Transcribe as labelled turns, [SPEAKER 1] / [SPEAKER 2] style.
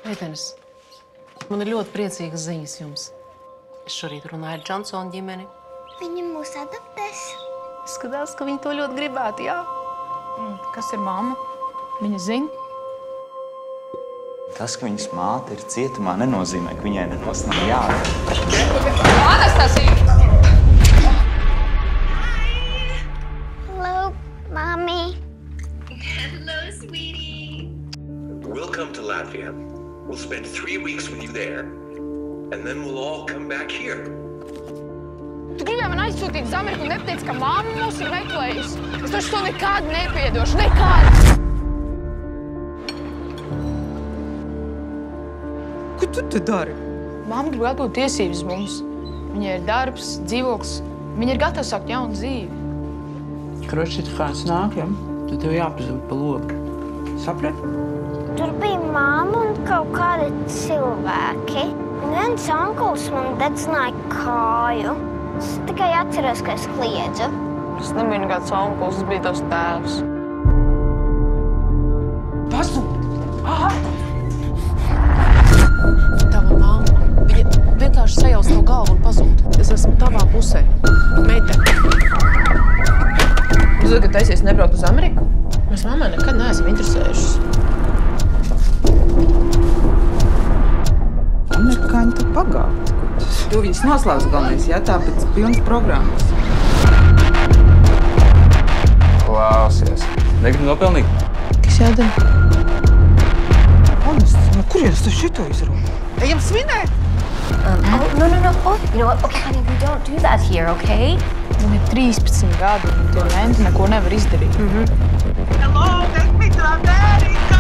[SPEAKER 1] Meitenes, man ir ļoti priecīgas ziņas jums. Es šorīt runāju ar Džonsonu ģimeni.
[SPEAKER 2] Viņi mūs adoptēs.
[SPEAKER 1] Skatās, ka viņi to ļoti gribētu, jā.
[SPEAKER 3] Kas ir mamma? Viņa zina?
[SPEAKER 4] Tas, ka viņas māte ir cietumā, nenozīmē, ka viņai nekas nav jādara.
[SPEAKER 3] Anastasija!
[SPEAKER 2] Hello, Mommy.
[SPEAKER 5] Hello, sweetie. Welcome to Latvia. We'll spend 3 weeks with you there, and then we'll all come back here.
[SPEAKER 3] Tu gribēji man aizsūtīt uz Ameriku un nepateici, ka mamma mūs ir meklējusi? Es taču to nekad nepiedošu, nekad!
[SPEAKER 6] Ko tu te dari?
[SPEAKER 3] Mamma grib atbūt tiesības mums. Viņai ir darbs, dzīvoklis. Viņa ir gatava sākt jaunu dzīvi.
[SPEAKER 7] Kroči, ja kāds nāk, ja? Tad tev jāpazūd pa logu. Saprat?
[SPEAKER 2] Tur bija mamma un kaut kādi cilvēki. Un viens onkulis man dedzināja kāju. Es tikai atceros, ka es kliedzu.
[SPEAKER 3] Es nebiju nekāds onkulis, tas bija tavs tēvs.
[SPEAKER 6] Pazūd!
[SPEAKER 1] Tava mamma, viņa vienkārši sajauc no galvu un pazūd. Es esmu tavā pusē. Meitene.
[SPEAKER 3] Jūs zini, ka taisies nebraukt uz Ameriku? Mēs mammai nekad neesam interesējušas.
[SPEAKER 6] Amerikāņi tu pagāti. Tu viņas noslēdz galvenais, jā, tāpēc pilnas programmas.
[SPEAKER 4] Klausies. Negribu nopelnīt?
[SPEAKER 3] Kas jādara?
[SPEAKER 6] Honest, no kurienes tu šito izrūpi? Ejam svinēt!
[SPEAKER 8] Oh, no. Oh, you know what? Okay, honey, we don't do that here, okay?
[SPEAKER 3] Man ir 13 gadi, un tie menti neko nevar izdarīt.
[SPEAKER 6] Hello, take me to America!